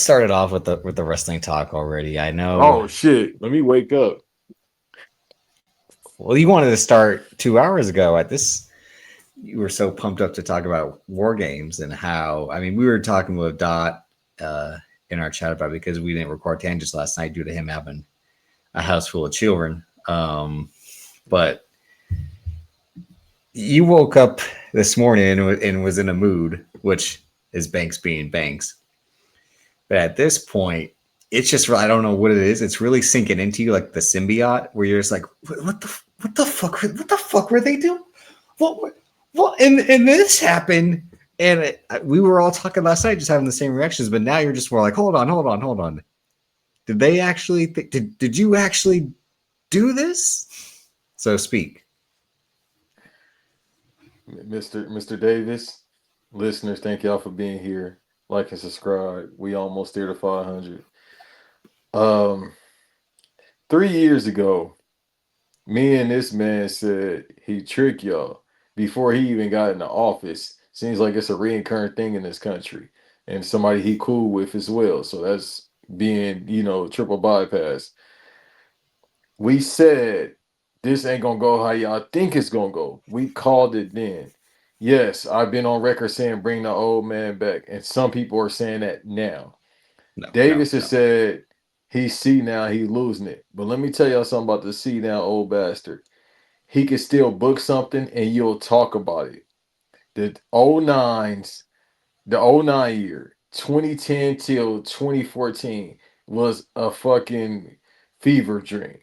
started off with the wrestling talk already. I know. Oh shit! Let me wake up. Well, you wanted to start 2 hours ago at this. You were so pumped up to talk about war games and how. I mean, we were talking with Dot uh, in our chat about it because we didn't record tangents last night due to him having a house full of children. But you woke up this morning and was in a mood, which is Banks being Banks. But at this point, it's just I don't know what it is. It's really sinking into you like the symbiote, where you're just like, what the fuck were they doing? What? And this happened, and we were all talking last night, just having the same reactions. But now you're just more like, hold on. Did they actually? Did you actually do this? So speak. Mr. Davis, listeners, thank y'all for being here. Like and subscribe. We almost there to 500. Um, 3 years ago, me and this man said he tricked y'all before he even got in the office. Seems like it's a recurrent thing in this country, and somebody he cool with as well. So that's being, triple bypass. We said this ain't gonna go how y'all think it's gonna go. We called it then. Yes, I've been on record saying bring the old man back, and some people are saying that now. No, no, Davis has no. said he see now he losing it. But let me tell y'all something about the see now old bastard. He can still book something and you'll talk about it. The '09s, the '09 year, 2010 till 2014 was a fucking fever dream.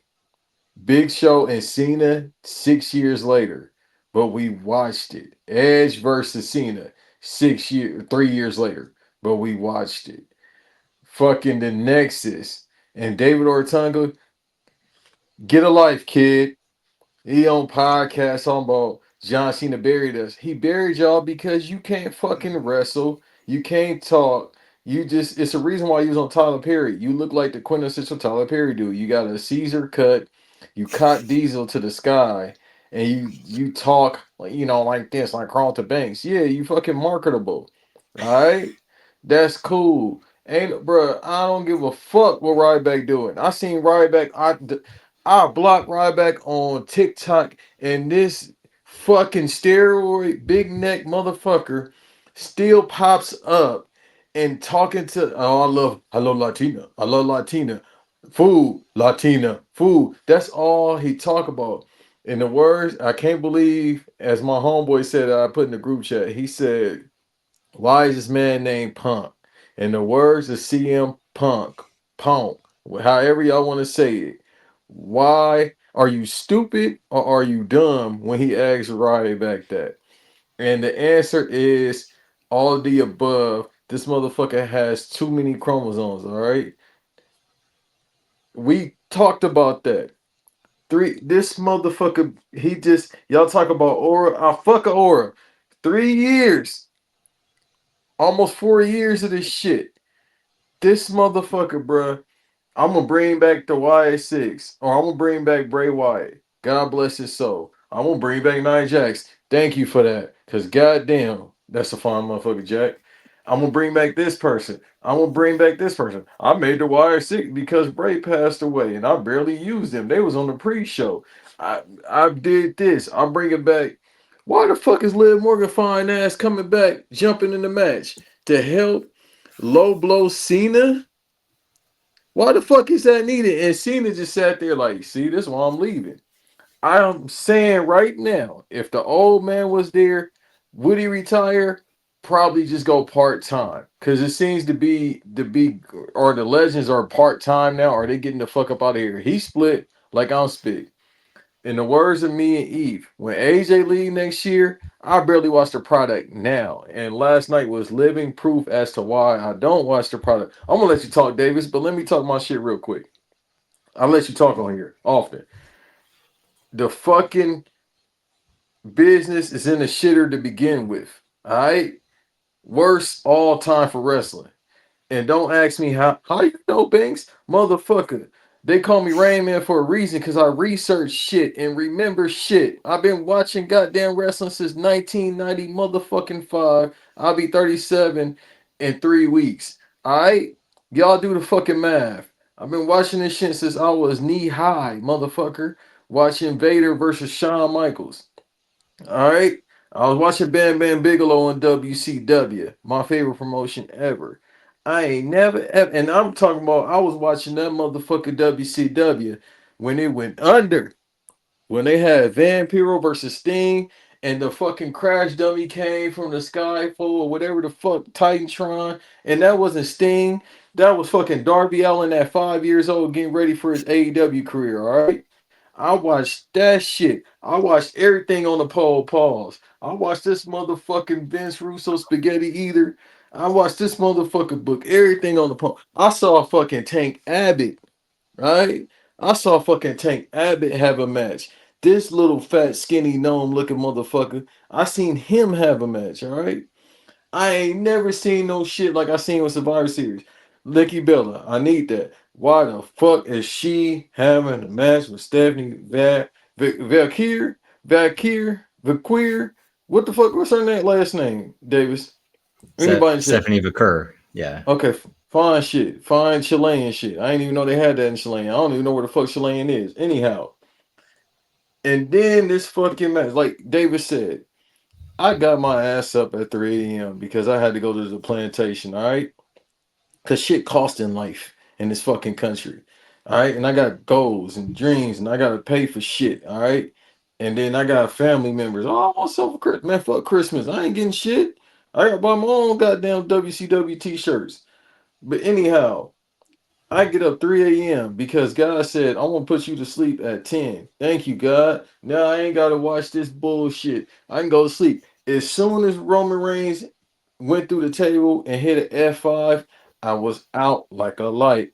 Big Show and Cena 6 years later, but we watched it. Edge versus Cena 3 years later, but we watched it. Fucking the Nexus and David Ortunga, get a life, kid. He on podcast on about John Cena buried us. He buried y'all because you can't fucking wrestle. You can't talk. You just it's a reason why you was on Tyler Perry. You look like the quintessential Tyler Perry dude. You got a Caesar cut, you caught Diesel to the sky, and you talk like like this, like Carlton Banks. Yeah, you fucking marketable. Alright? That's cool. Ain't bruh, I don't give a fuck what Ryback doing. I seen Ryback. I blocked Ryback on TikTok, and this fucking steroid big neck motherfucker still pops up and talking to I love Latina. I love Latina. Food, Latina, food. That's all he talk about. In the words, I can't believe, as my homeboy said, I put in the group chat, he said, why is this man named Punk? In the words of CM Punk, however y'all want to say it, why are you stupid or are you dumb when he asks Ryback back that? And the answer is all of the above. This motherfucker has too many chromosomes, all right? We talked about that. This motherfucker, he just, y'all talk about aura. I fuck a aura. 3 years, almost 4 years of this shit. This motherfucker, bruh, I'm gonna bring back the Y6, or I'm gonna bring back Bray Wyatt. God bless his soul. I'm gonna bring back Nia Jax. Thank you for that, cause goddamn, that's a fine motherfucker, Jack. I'm gonna bring back this person. I'm gonna bring back this person. I made the Y6 because Bray passed away, and I barely used them. They was on the pre-show. I did this. I'm bringing back. Why the fuck is Liv Morgan fine ass coming back, jumping in the match to help low blow Cena? Why the fuck is that needed? And Cena just sat there like, see, this is why I'm leaving. I'm saying right now, if the old man was there, would he retire? Probably just go part time. Cause it seems to be or the legends are part time now. Are they getting the fuck up out of here? He split like I'm split. In the words of me and Eve, when AJ leave next year, I barely watch the product now. And last night was living proof as to why I don't watch the product. I'm gonna let you talk, Davis, but let me talk my shit real quick. I'll let you talk on here often. The fucking business is in the shitter to begin with. Alright? Worst all time for wrestling. And don't ask me how you know Banks? Motherfucker. They call me Rain Man for a reason because I research shit and remember shit. I've been watching goddamn wrestling since 1990 motherfucking five. I'll be 37 in 3 weeks. Alright? Y'all do the fucking math. I've been watching this shit since I was knee high, motherfucker. Watching Vader versus Shawn Michaels. All right. I was watching Bam Bam Bigelow on WCW, my favorite promotion ever. I ain't never ever, and I'm talking about I was watching that motherfucker WCW when it went under. When they had Vampiro versus Sting and the fucking crash dummy came from the Skyfall or whatever the fuck Titantron, and that wasn't Sting, that was fucking Darby Allin at 5 years old getting ready for his AEW career. All right, I watched that shit. I watched everything on the pole pause. I watched this motherfucking Vince Russo spaghetti either. I watched this motherfucker book everything on the pole. I saw fucking Tank Abbott, right? I saw fucking Tank Abbott have a match. This little fat skinny gnome looking motherfucker, I seen him have a match, all right? I ain't never seen no shit like I seen with Survivor Series. Nikki Bella, I need that. Why the fuck is she having a match with Stephanie Valkyr? Valkyr? What the fuck? What's her name? Last name, Davis? Anybody in chat? Stephanie Vaquer. Yeah. Okay, fine shit. Fine Chilean shit. I ain't even know they had that in Chilean. I don't even know where the fuck Chilean is. Anyhow, and then this fucking match, like David said, I got my ass up at 3 a.m. because I had to go to the plantation, all right? Because shit costs in life in this fucking country, all right? And I got goals and dreams and I got to pay for shit, all right? And then I got family members. Oh, I want something for Christmas. Man, fuck Christmas. I ain't getting shit. I got to buy my own goddamn WCW t shirts. But anyhow, I get up 3 a.m. because God said, I'm gonna put you to sleep at 10. Thank you, God. Now I ain't gotta watch this bullshit. I can go to sleep. As soon as Roman Reigns went through the table and hit an F5, I was out like a light.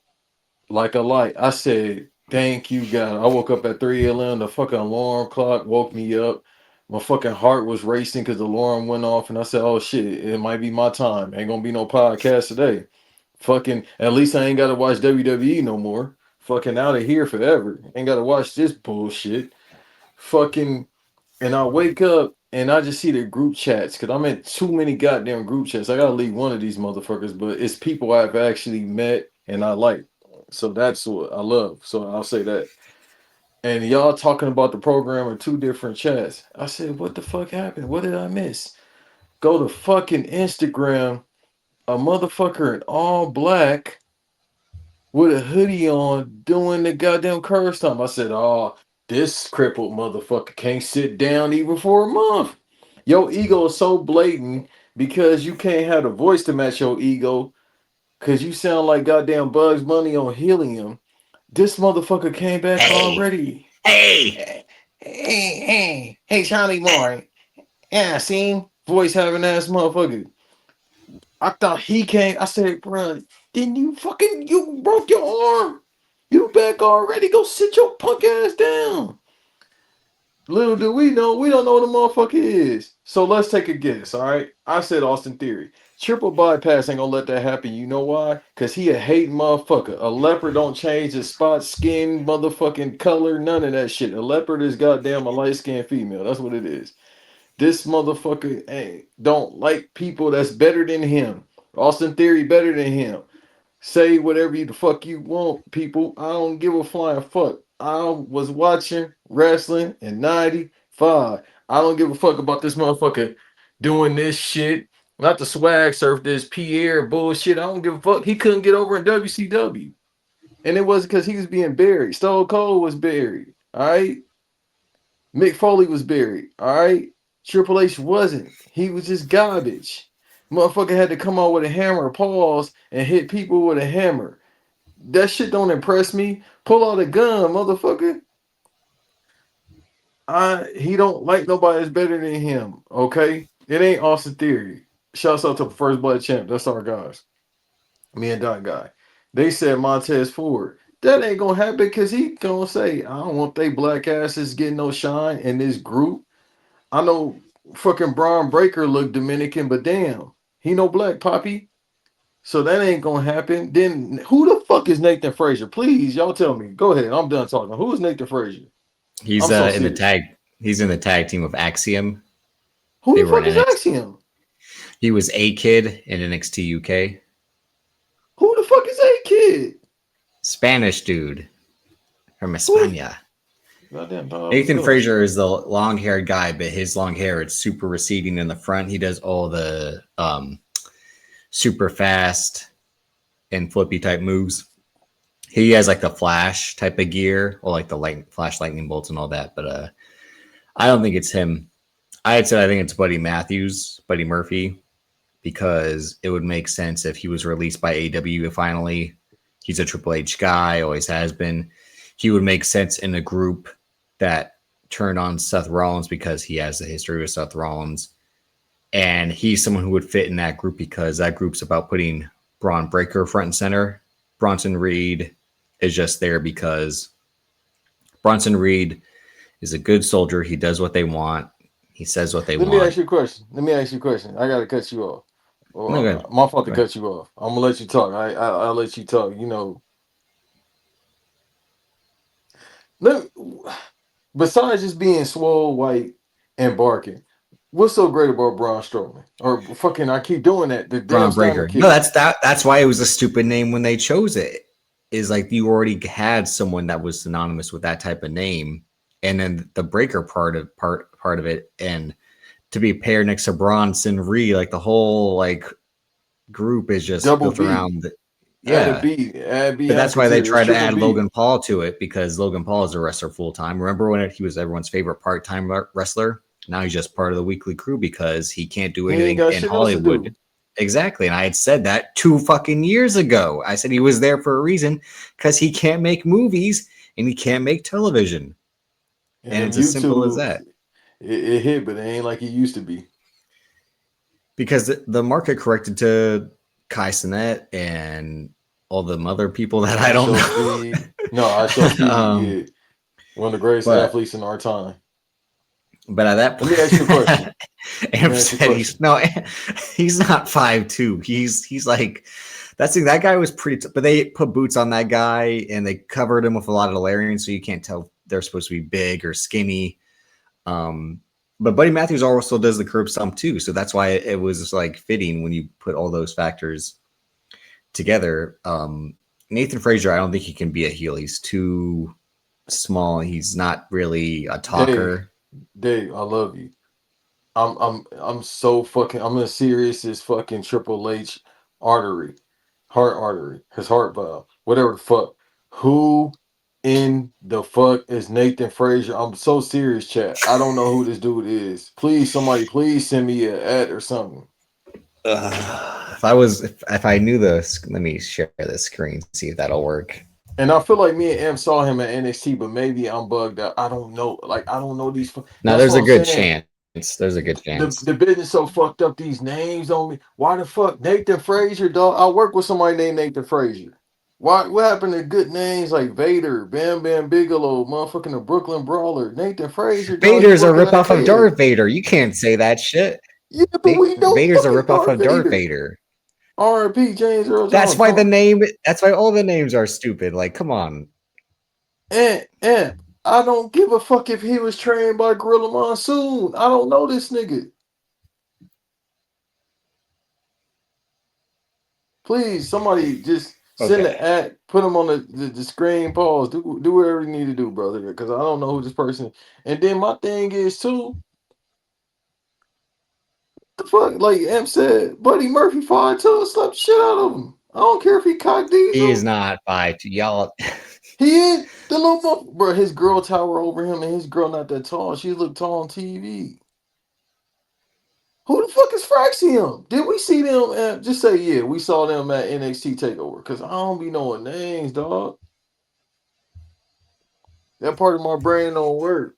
Like a light. I said, thank you, God. I woke up at 3 a.m. The fucking alarm clock woke me up. My fucking heart was racing because the alarm went off, and I said, oh shit, it might be my time. Ain't gonna be no podcast today. Fucking, at least I ain't gotta watch WWE no more. Fucking out of here forever. Ain't gotta watch this bullshit. Fucking, and I wake up and I just see the group chats because I'm in too many goddamn group chats. I gotta leave one of these motherfuckers, but it's people I've actually met and I like. So that's what I love. So I'll say that. And y'all talking about the program in two different chats. I said, what the fuck happened? What did I miss? Go to fucking Instagram, a motherfucker in all black with a hoodie on doing the goddamn curve stomp. I said, oh, this crippled motherfucker can't sit down even for a month. Your ego is so blatant because you can't have the voice to match your ego because you sound like goddamn Bugs Bunny on helium. This motherfucker came back Hey, already. hey. Hey, Charlie Moore. Yeah, see? Voice having ass motherfucker. I thought he came. I said, bro, didn't you broke your arm? You back already? Go sit your punk ass down. Little do we don't know what the motherfucker is. So let's take a guess, all right? I said Austin Theory. Triple bypass ain't gonna let that happen. You know why? Because he a hating motherfucker. A leopard don't change his spot, skin, motherfucking color, none of that shit. A leopard is goddamn a light skinned female. That's what it is. This motherfucker don't like people that's better than him. Austin Theory better than him. Say whatever you the fuck you want, people. I don't give a flying fuck. I was watching wrestling in 95. I don't give a fuck about this motherfucker doing this shit. Not the swag surf, this Pierre bullshit. I don't give a fuck. He couldn't get over in WCW. And it wasn't because he was being buried. Stone Cold was buried. All right. Mick Foley was buried. All right. Triple H wasn't. He was just garbage. Motherfucker had to come out with a hammer, pause, and hit people with a hammer. That shit don't impress me. Pull out a gun, motherfucker. He don't like nobody that's better than him. Okay, it ain't Austin Theory. Shouts out to First Blood Champ. That's our guys. Me and Dot Guy. They said Montez Ford. That ain't gonna happen because he gonna say, I don't want they black asses getting no shine in this group. I know fucking Braun Breaker look Dominican, but damn, he no black poppy. So that ain't gonna happen. Then who the fuck is Nathan Frazier? Please, y'all tell me. Go ahead. I'm done talking. Who is Nathan Frazier? He's I'm so in the serious. tag. He's in the tag team with Axiom. Who They the were in fuck is NXT. Axiom? He was a kid in NXT UK. Who the fuck is Spanish dude from What? España. Goddamn, thought I was Nathan Dutch. Frazier is the long-haired guy, but his long hair it's super receding in the front. He does all the super fast and flippy type moves. He has like the Flash type of gear, or like the Flash lightning bolts and all that. But I don't think it's him. I had said I think it's Buddy Murphy, because it would make sense if he was released by AEW finally. He's a Triple H guy, always has been. He would make sense in a group that turned on Seth Rollins because he has a history with Seth Rollins. And he's someone who would fit in that group because that group's about putting Braun Breaker front and center. Bronson Reed is just there because Bronson Reed is a good soldier. He does what they want. He says what they Let me want. ask you a question. Let me ask you a question. I gotta cut you off. No, Well, good. my fault to cut you off. I'm gonna let you talk. I'll let you talk. You know, let, besides just being swole, white, and barking, what's so great about Braun Strowman? Or fucking, I keep doing that. The damn Braun Steiner Breaker. No, kid. that's why it was a stupid name when they chose it. Is like you already had someone that was synonymous with that type of name, and then the Breaker part of it, and to be paired next to Bronson Reed, like the whole like group is just Double built B. around. Add a Yeah, B. Add but that's why Bianca's they here. It's tried to triple add B. Logan Paul to it because Logan Paul is a wrestler full time. Remember when he was everyone's favorite part time wrestler? Now he's just part of the weekly crew because he can't do He ain't anything got in shit else to Hollywood. do. Exactly. And I had said that 2 fucking years ago. I said he was there for a reason because he can't make movies and he can't make television. And And them it's as simple as YouTubes, that. it hit, but it ain't like it used to be. Because the market corrected to Kai Cenat and all the other people that I I don't show know. speed. No, I show speed. Yeah, one of the greatest but athletes in our time. But at that Let me ask you a question. point, Let Amp me ask you a said question. he's not 5'2". He's like that guy was pretty but they put boots on that guy and they covered him with a lot of Valerian, so you can't tell they're supposed to be big or skinny. But Buddy Matthews also does the curb stomp too, so that's why it was like fitting when you put all those factors together. Nathan Frazier, I don't think he can be a heel. He's too small. He's not really a Dave, talker. Dave, I love you. I'm so fucking I'm as serious as fucking Triple H artery, heart artery, his heart valve, whatever the fuck. Who in the fuck is Nathan Frazier? I'm so serious, chat. I don't know who this dude is. Please, somebody, please send me an ad or something. If I knew this, let me share this screen, see if that'll work. And I feel like me and M saw him at NXT, but maybe I'm bugged out. I don't know. Like I don't know these. Now That's there's what a I'm good saying. chance. There's a good chance. The business so fucked up. These names on me. Why the fuck Nathan Frazier, dog? I work with somebody named Nathan Frazier. Why? What happened to good names like Vader, Bam Bam Bigelow, motherfucking the Brooklyn Brawler, Nathan Frazier, dog? He Vader's a working at ripoff of Darth KO. Vader. You can't say that shit. Yeah, but we know Vader's a fucking ripoff Darth of Darth Vader. Vader. R.I.P. James Earl That's Jones. why the name. That's why all the names are stupid. Like, come on. And I don't give a fuck if he was trained by Gorilla Monsoon. I don't know this nigga. Please, somebody just send the Okay. ad, put him on the screen, pause, do whatever you need to do, brother, because I don't know who this person. And then my thing is too, the fuck, like M said, Buddy Murphy 5'2", slap the shit out of him. I don't care if he cock He is diesel. not 5'2". Y'all. He is the little bro. His girl tower over him, and his girl not that tall. She look tall on TV. Who the fuck is Fraxium? Did we see them at, just say yeah, we saw them at NXT Takeover? Because I don't be knowing names, dog. That part of my brain don't work.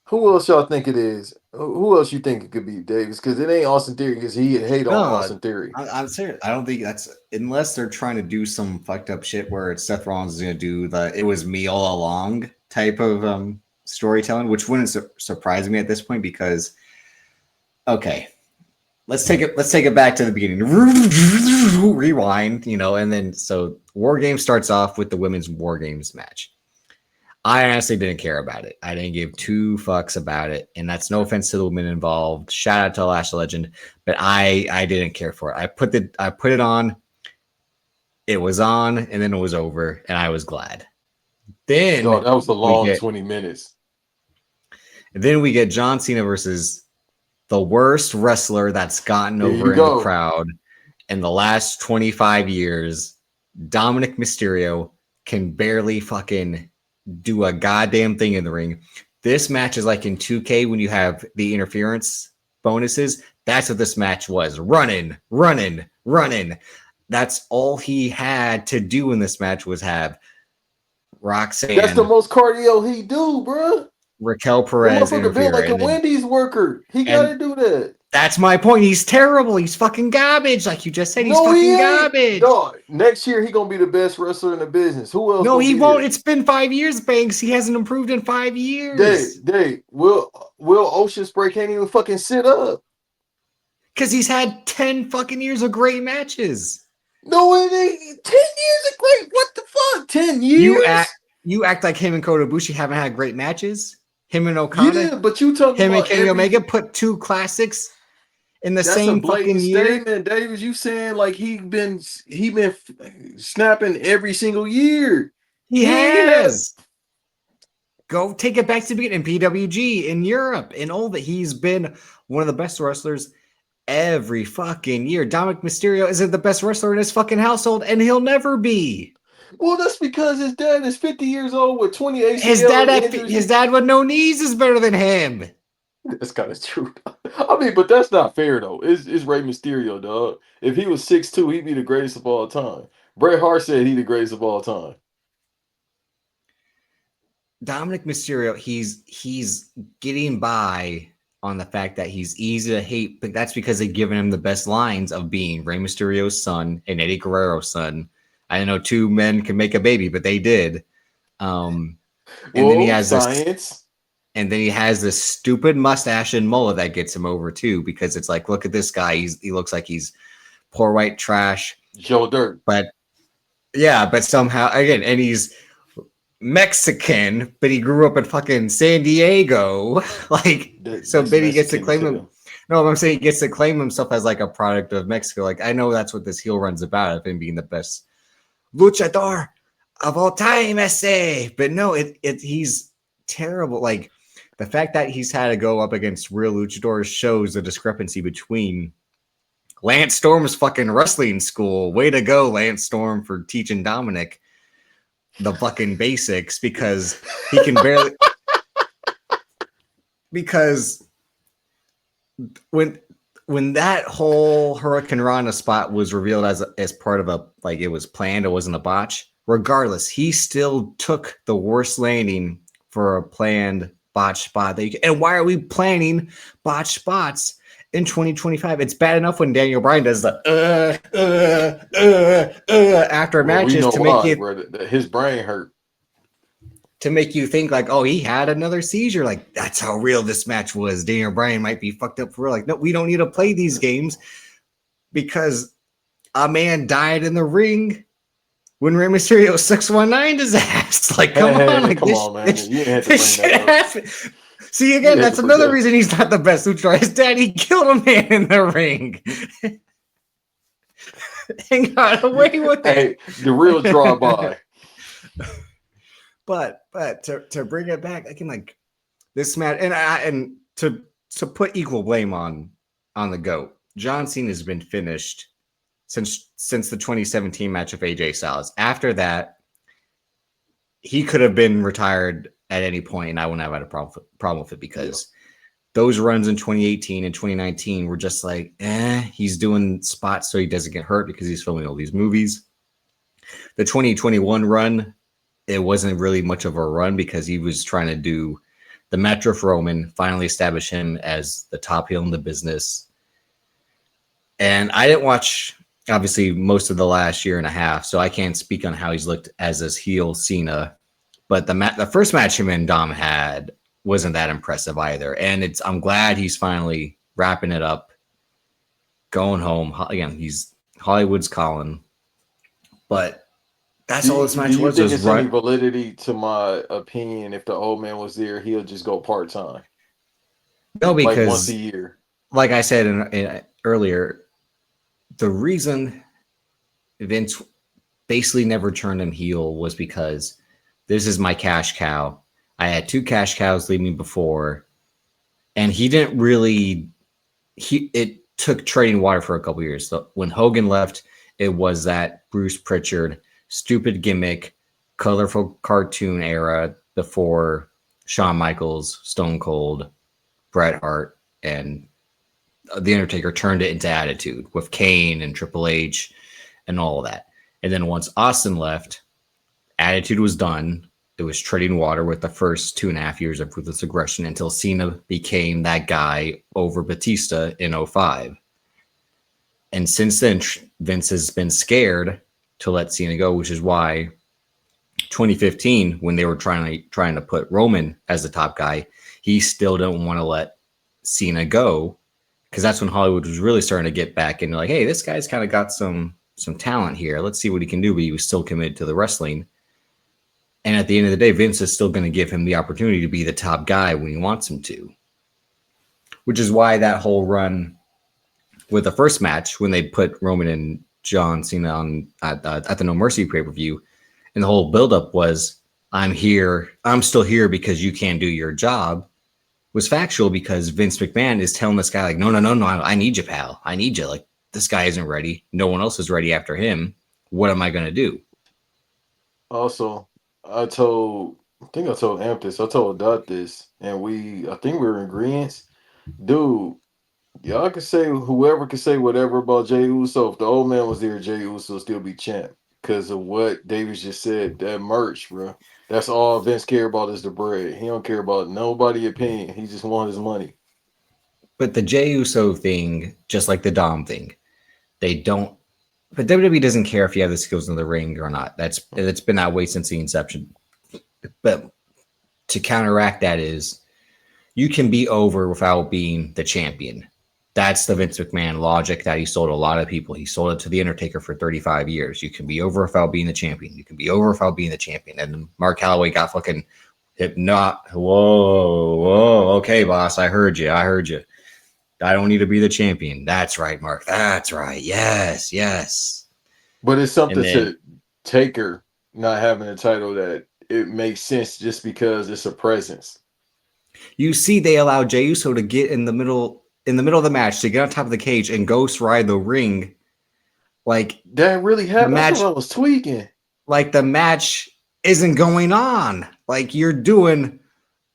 Who else y'all think it is? Who else you think it could be, Davis? Because it ain't Austin Theory because he hate on No, Austin Theory. I'm serious. I don't think that's unless they're trying to do some fucked up shit where it's Seth Rollins is going to do the "it was me all along" type of storytelling, which wouldn't surprise me at this point because okay, let's take it back to the beginning. Rewind, and then so War Games starts off with the women's War Games match. I honestly didn't care about it. I didn't give 2 fucks about it, and that's no offense to the women involved. Shout out to Lash Legend, but I didn't care for it. I put it on, It was on, and then it was over, and I was glad. Dog, Then that was a we long get 20 minutes. John Cena versus the worst wrestler that's gotten Here you over in the go. crowd in the last 25 years. Dominic Mysterio can barely fucking do a goddamn thing in the ring. This match is like in 2K when you have the interference bonuses. That's what this match was. Running, running, running. That's all he had to do in this match was have That's the Roxanne, most cardio he do, bro. Raquel The Perez motherfucker built interfere, like a Wendy's worker. He and gotta do that. that's my point. He's terrible. He's fucking garbage. Like you just said, he's No, he fucking ain't. garbage. Dog, next year he gonna be the best wrestler in the business. Who else No, gonna he be won't. there? It's been 5 years, Banks. He hasn't improved in 5 years. Will Ocean Spray can't even fucking sit up. Because he's had 10 fucking years of great matches. No, it ain't. 10 years of great. What the fuck? 10 You act years? you act like him and Kota Ibushi haven't had great matches. Him and Yeah, Okada, but you talking him and about Kenny Omega every. put 2 classics in the That's a same blatant fucking year. statement, Davis. You saying like he been snapping every single year. He He ain't had. has. Go take it back to the beginning. PWG in Europe and all that. He's been one of the best wrestlers every fucking year. Dominic Mysterio isn't the best wrestler in his fucking household, and he'll never be. Well, that's because his dad is 50 years old with 20 His ACL dad, and injuries. his dad with no knees is better than him. That's kind of true. I mean, but that's not fair though. It's Rey Mysterio, dog. If he was 6'2", he'd be the greatest of all time. Bret Hart said he the greatest of all time. Dominic Mysterio, he's getting by on the fact that he's easy to hate, but that's because they've given him the best lines of being Rey Mysterio's son and Eddie Guerrero's son. I know two men can make a baby, but they did. And then he Whoa, has this, science. and then he has this stupid mustache and mullet that gets him over too, because it's like, look at this guy. He looks like he's poor white trash, Joe Dirt. but yeah, but somehow again, and he's Mexican, but he grew up in fucking San Diego. Like, so That's then he gets to Mexican as claim him. hell. No, I'm saying he gets to claim himself as like a product of Mexico. Like, I know that's what this heel run's about, of him being the best luchador of all time, I say. But no, he's terrible. Like, the fact that he's had to go up against real luchadors shows the discrepancy between Lance Storm's fucking wrestling school. Way to go, Lance Storm, for teaching Dominic the fucking basics, because he can barely. Because when that whole Hurricane Rana spot was revealed as part of a, like, it was planned, it wasn't a botch. Regardless, he still took the worst landing for a planned botch spot. And why are we planning botch spots in 2025? It's bad enough when Daniel Bryan does the after Well, we matches know to make why, you bro. His brain hurt. think like, oh, he had another seizure. Like, that's how real this match was. Daniel Bryan might be fucked up for real. Like, no, we don't need to play these games because a man died in the ring when Rey Mysterio 619 his ass. Like, come on, like, come this, on, man. this, You didn't have to this bring shit that up. happened. See, You again, didn't have that's to bring another that up. reason he's not the best luchador. His daddy killed a man in the ring and got away with it. Hey, the real drive-by. But to bring it back, again, like, this match, and to put equal blame on the GOAT, John Cena has been finished since the 2017 match of AJ Styles. After that, he could have been retired at any point, and I wouldn't have had a problem with it, because those runs in 2018 and 2019 were just like, he's doing spots so he doesn't get hurt because he's filming all these movies. The 2021 run, it wasn't really much of a run because he was trying to do the Metro Roman, finally establish him as the top heel in the business. And I didn't watch, obviously, most of the last year and a half, so I can't speak on how he's looked as his heel Cena. But the first match him and Dom had wasn't that impressive either. And I'm glad he's finally wrapping it up, going home. Again, he's Hollywood's calling. But that's all this match Do you was. think Was it's run. any validity to my opinion? If the old man was there, he'll just go part-time, No, like once a because year. like I said earlier, the reason Vince basically never turned him heel was because this is my cash cow. I had two cash cows leave me before, and he didn't really. It took trading water for a couple years. So when Hogan left, it was that Bruce Pritchard stupid gimmick, colorful cartoon era before Shawn Michaels, Stone Cold, Bret Hart, and The Undertaker turned it into Attitude with Kane and Triple H and all of that. And then once Austin left, Attitude was done. It was treading water with the first 2.5 years of Ruthless Aggression until Cena became that guy over Batista in 05. And since then, Vince has been scared to let Cena go, which is why 2015, when they were trying to put Roman as the top guy, he still don't want to let Cena go, because that's when Hollywood was really starting to get back into like, hey, this guy's kind of got some talent here. Let's see what he can do. But he was still committed to the wrestling. And at the end of the day, Vince is still going to give him the opportunity to be the top guy when he wants him to. Which is why that whole run with the first match, when they put Roman and John Cena on at the No Mercy pay-per-view, and the whole buildup was, I'm still here because you can't do your job, was factual, because Vince McMahon is telling this guy, like, no, I need you, pal. I need you. Like, this guy isn't ready. No one else is ready after him. What am I going to do? Also, I think I told Amp this. I told Dot this, and I think we were in agreement. Dude, y'all can say, whoever can say whatever about Jey Uso. If the old man was there, Jey Uso would still be champ because of what Davis just said. That merch, bro. That's all Vince care about is the bread. He don't care about nobody opinion. He just want his money. But the Jey Uso thing, just like the Dom thing, they don't. But WWE doesn't care if you have the skills in the ring or not. It's been that way since the inception. But to counteract that is, you can be over without being the champion. That's the Vince McMahon logic that he sold a lot of people. He sold it to The Undertaker for 35 years. You can be over without being the champion. You can be over without being the champion. And Mark Calloway got fucking whoa, okay, boss, I heard you. I don't need to be the champion. That's right, Mark. That's right. Yes. But it's And something then to Taker not having a title that it makes sense just because it's a presence. you see they allow Jey Uso to get in the middle of the match, to get on top of the cage and ghost ride the ring. Like, That really the happened. I match thought I was tweaking. like the match isn't going on. Like, you're doing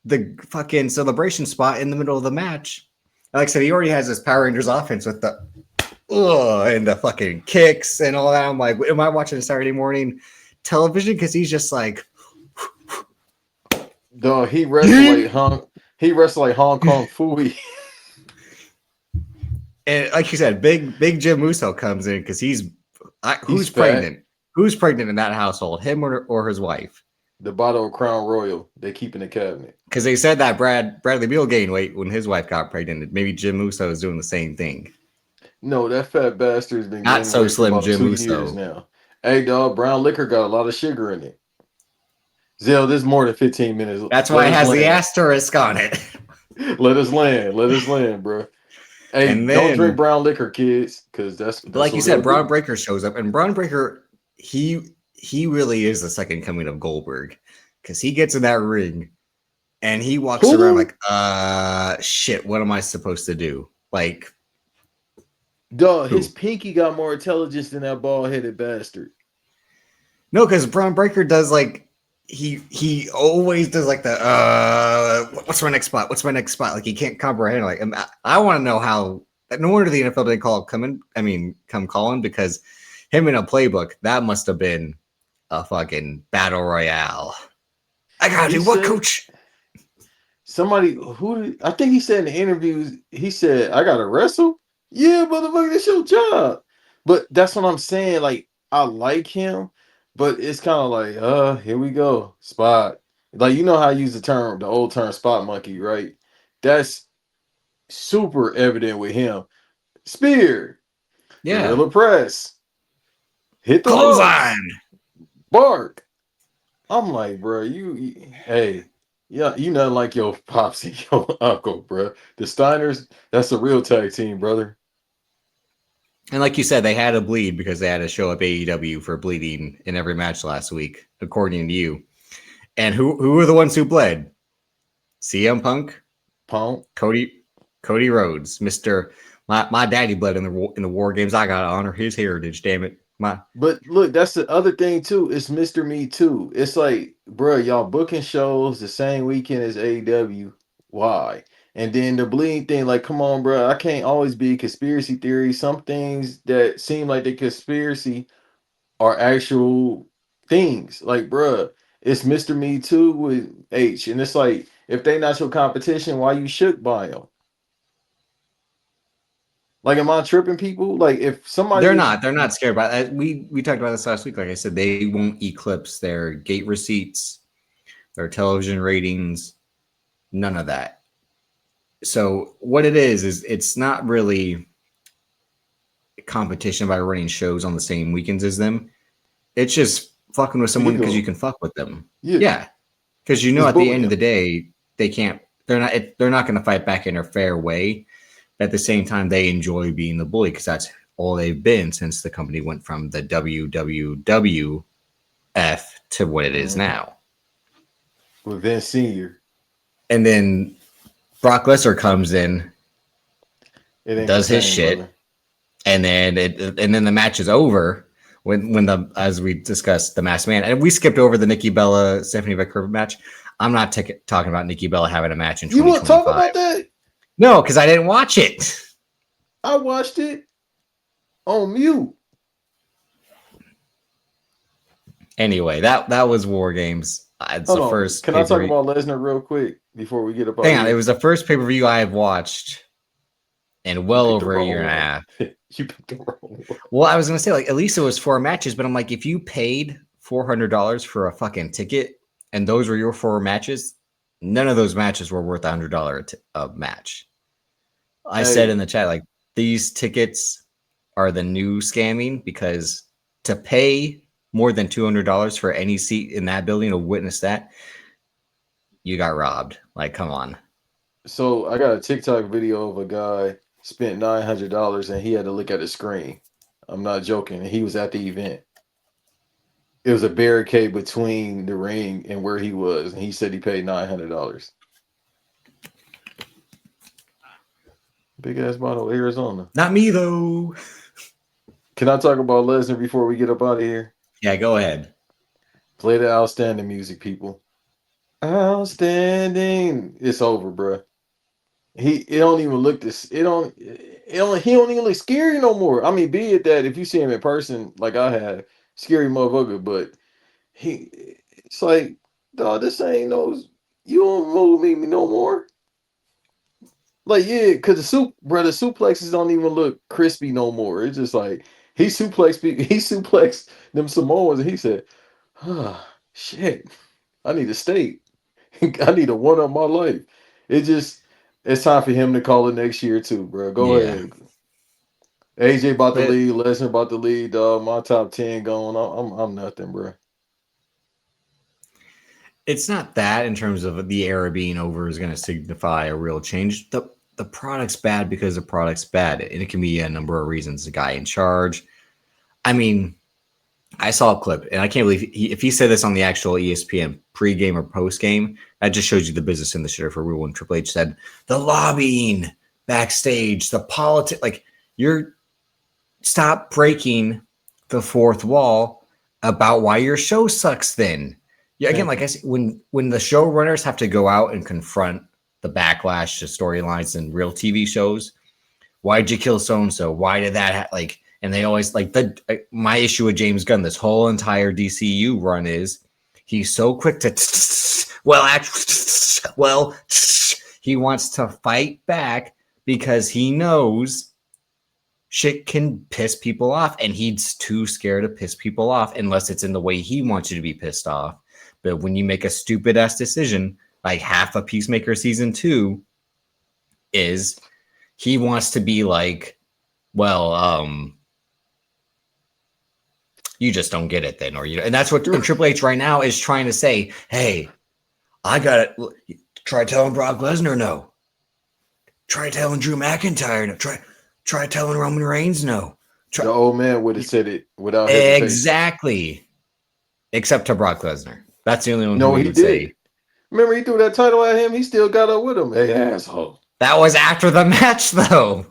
the fucking celebration spot in the middle of the match. Like I said, he already has his Power Rangers offense with the and the fucking kicks and all that. I'm like, am I watching a Saturday morning television? Because he's just like, Dog, he wrestled like Hong Kong Fooey. and like you said, big Jim Uso comes in because He's who's fat. pregnant? Who's pregnant in that household? Him or his wife? The bottle of Crown Royal they keep in the cabinet. Because they said that Bradley Beal gained weight when his wife got pregnant. Maybe Jim Uso is doing the same thing. No, that fat bastard's been Not gaining so weight for slim about Jim 2 years Uso. now. Hey, dog, brown liquor got a lot of sugar in it. Zell, this is more than 15 minutes. That's why Let it us has the land. asterisk on it. Let us land. Let us land, bro. Hey, And don't drink then, brown liquor, kids, because that's like you what they'll said, Braun do. Breaker shows up, and Braun Breaker, he really is the second coming of Goldberg, because he gets in that ring and he walks around Who? like, shit, what am I supposed to do? Like, Dog, his who? pinky got more intelligence than that bald headed bastard. No, because Braun Breaker does like he always does like the what's my next spot? What's my next spot? Like, he can't comprehend. Like, I want to know how. No wonder the NFL didn't call come calling, because him in a playbook, that must have been a fucking battle royale. I gotta He do what, said coach? I think he said in the interviews, he said, I gotta wrestle. Yeah, motherfucker, that's your job. But that's what I'm saying. Like, I like him, but it's kind of like, here we go. Spot. Like, you know how I use the old term spot monkey, right? That's super evident with him. Spear, Yeah, gorilla press, hit the ropes, clothesline. bark. I'm like, bro, hey, yeah, you nothing like your pops and your uncle, bro. The Steiners, that's a real tag team, brother. And like you said, they had to bleed because they had to show up AEW for bleeding in every match last week, according to you. And who were the ones who bled? CM Punk, Punk. Cody Rhodes, Mister. My daddy bled in the war games. I gotta honor his heritage. Damn it, my But look, that's the other thing too. It's Mr. Me Too. It's like, bro, y'all booking shows the same weekend as AEW. Why? And then the bleeding thing, like, come on, bro. I can't always be conspiracy theory. Some things that seem like the conspiracy are actual things. Like, bro, it's Mr. Me Too with H, and it's like, if they not your competition, why you shook by them? Like, am I tripping, people? Like, if somebody they're is, not. They're not scared about it. We talked about this last week. Like I said, they won't eclipse their gate receipts, their television ratings, none of that. So what it is it's not really competition by running shows on the same weekends as them. It's just fucking with someone because you ego, can fuck with them. yeah, Yeah, because you know it's at the end of bullying. the day they can't. They're not going to fight back in a fair way. But at the same time, they enjoy being the bully because that's all they've been since the company went from the WWWF to what it is Mhm. now. With Vince Senior. And then Brock Lesnar comes in, It ain't the does his same, shit, brother. and then the match is over when the as we discussed the Masked Man, and we skipped over the Nikki Bella Stephanie McCurry match. I'm not talking about Nikki Bella having a match in You want to talk 2025. about that? No, because I didn't watch it. I watched it on mute. Anyway, that was War Games. It's Hold the on. first Can I pay per talk view. about Lesnar real quick before we get up out Hang of on, it here? was the first pay per view I have watched in You well picked the over a year wrong and a one. half. You picked the wrong one. Well, I was gonna say like at least it was 4 matches, but I'm like if you paid $400 for a fucking ticket and those were your 4 matches, none of those matches were worth $100 a match. I said in Hey, the chat like these tickets are the new scamming because to pay more than $200 for any seat in that building to witness that, you got robbed. Like, come on. so I got a TikTok video of a guy spent $900 and he had to look at a screen. I'm not joking. He was at the event. It was a barricade between the ring and where he was, and he said he paid $900. Big ass bottle of Arizona. Not me though. Can I talk about Lesnar before we get up out of here? Yeah, go ahead. Play the outstanding music, people. Outstanding. It's over, bro. It don't even look this. He don't even look scary no more. I mean, be it that if you see him in person, like I had, scary motherfucker. But he, it's like, dog, this ain't no. You don't move me no more. Like, yeah, cause the suplexes don't even look crispy no more. It's just like he suplexed them Samoans, and he said, "Ah, shit, I need a steak. I need to one up my life." It just, it's time for him to call it next year too, bro. Go Yeah. ahead. AJ about the But lead, Lesnar about the lead, dog. My top 10 going. I'm nothing, bro. it's not that in terms of the era being over is going to signify a real change. The product's bad because the product's bad, and it can be a number of reasons. The guy in charge. I mean, I saw a clip, and I can't believe if he said this on the actual ESPN pregame or postgame, that just shows you the business in the shit for real. When Triple H said the lobbying backstage, the politics, like you're stop breaking the fourth wall about why your show sucks. Then, yeah, again, Thank like you. I said, when the showrunners have to go out and confront the backlash to storylines and real TV shows, why'd you kill so and so? Why did that like? And they always like my issue with James Gunn. This whole entire DCU run is he's so quick to well, actually, well, he wants to fight back because he knows shit can piss people off, and he's too scared to piss people off unless it's in the way he wants you to be pissed off. But when you make a stupid ass decision, like half a Peacemaker season 2 is, he wants to be like, well, you just don't get it then, or you, and that's what and Triple H right now is trying to say. Hey, I got it. Try telling Brock Lesnar no. Try telling Drew McIntyre no. Try telling Roman Reigns no. The old man would have said it without hesitation. Exactly. Except to Brock Lesnar. That's the only one who No, he he would say. did. Remember, he threw that title at him. He still got up with him. Hey, asshole. That was after the match, though.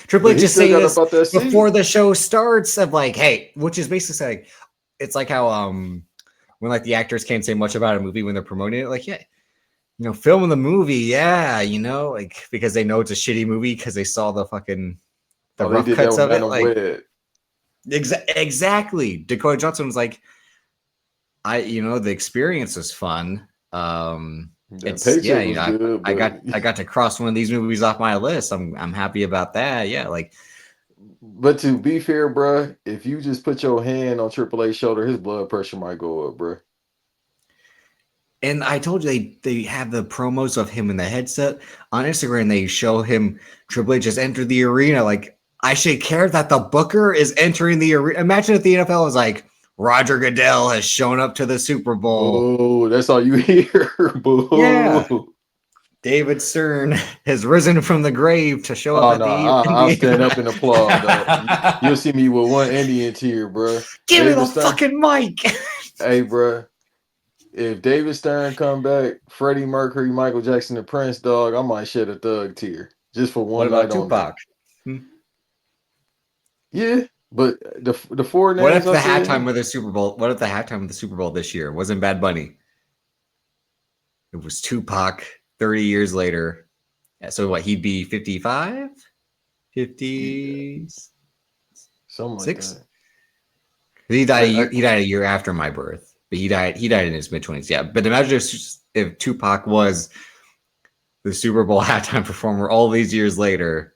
Triple But H he is still saying got up this out that before seat. the show starts of like, hey, which is basically like, it's like how when like the actors can't say much about a movie when they're promoting it, like, yeah, filming the movie, yeah, like because they know it's a shitty movie because they saw the Oh, they rough did that cuts with of it, Madam like Web. exactly. Dakota Johnson was like, the experience was fun. That It's yeah, paycheck was good, I but got to cross one of these movies off my list. I'm happy about that. Yeah, like, but to be fair, bruh, if you just put your hand on Triple H's shoulder, his blood pressure might go up, bruh. and I told you they have the promos of him in the headset on Instagram. They show him Triple H just enter the arena. Like, I should care that the Booker is entering the arena. Imagine if the NFL was like, Roger Goodell has shown up to the Super Bowl. Boo! That's all you hear. Yeah, Boo! David Stern has risen from the grave to show up Oh at no, the I'll stand up and applaud, dog. You'll NBA. see me with one Indian tear, bruh. Give me David the Stern. fucking mic. Hey, bruh. If David Stern come back, Freddie Mercury, Michael Jackson, and Prince, dog, I might shed a thug tear just for What one about night only. Tupac? Hmm? Yeah, but the four What names if I the said, halftime of the Super Bowl? What if the halftime of the Super Bowl this year wasn't Bad Bunny? It was Tupac 30 years later. Yeah, so what, he'd be 55? yeah, 56? something like that. He died I he died a year after my birth. But he died in his mid-20s. Yeah. But imagine if Tupac was the Super Bowl halftime performer all these years later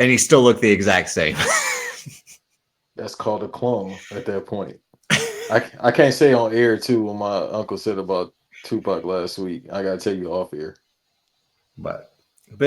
and he still looked the exact same. that's called a clone at that point. I can't say on air too what my uncle said about Tupac last week. I gotta tell you off air. but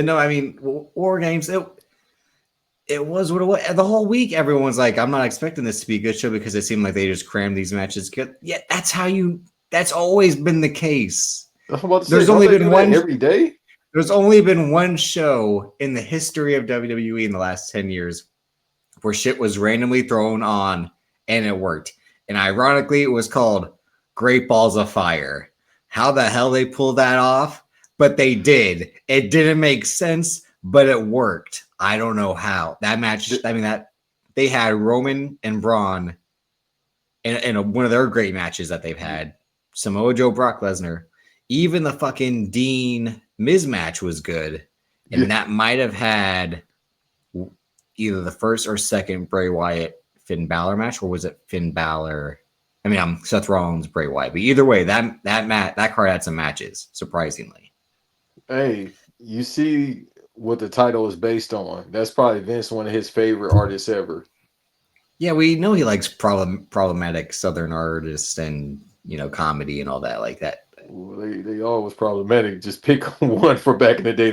no, I mean, War Games, it was what it was. The whole week, everyone's like, I'm not expecting this to be a good show because it seemed like they just crammed these matches. Yeah, that's always been the case. I was about to say, There's don't only they do been that one. every day? There's only been one show in the history of WWE in the last 10 years where shit was randomly thrown on and it worked. And ironically, it was called Great Balls of Fire. How the hell they pulled that off? But they did. It didn't make sense, but it worked. I don't know how. That match, I mean, that they had Roman and Braun in one of their great matches that they've had. Samoa Joe, Brock Lesnar. Even the fucking Dean Miz match was good. Yeah, And that might have had either the first or second Bray Wyatt Finn Balor match, or was it Finn Balor? I mean, I'm Seth Rollins, Bray Wyatt, but either way, that card had some matches, surprisingly. hey, you see what the title is based on? That's probably Vince, one of his favorite artists ever. Yeah, we know he likes problematic Southern artists and comedy and all that like that. Well, they always problematic. Just pick one for back in the day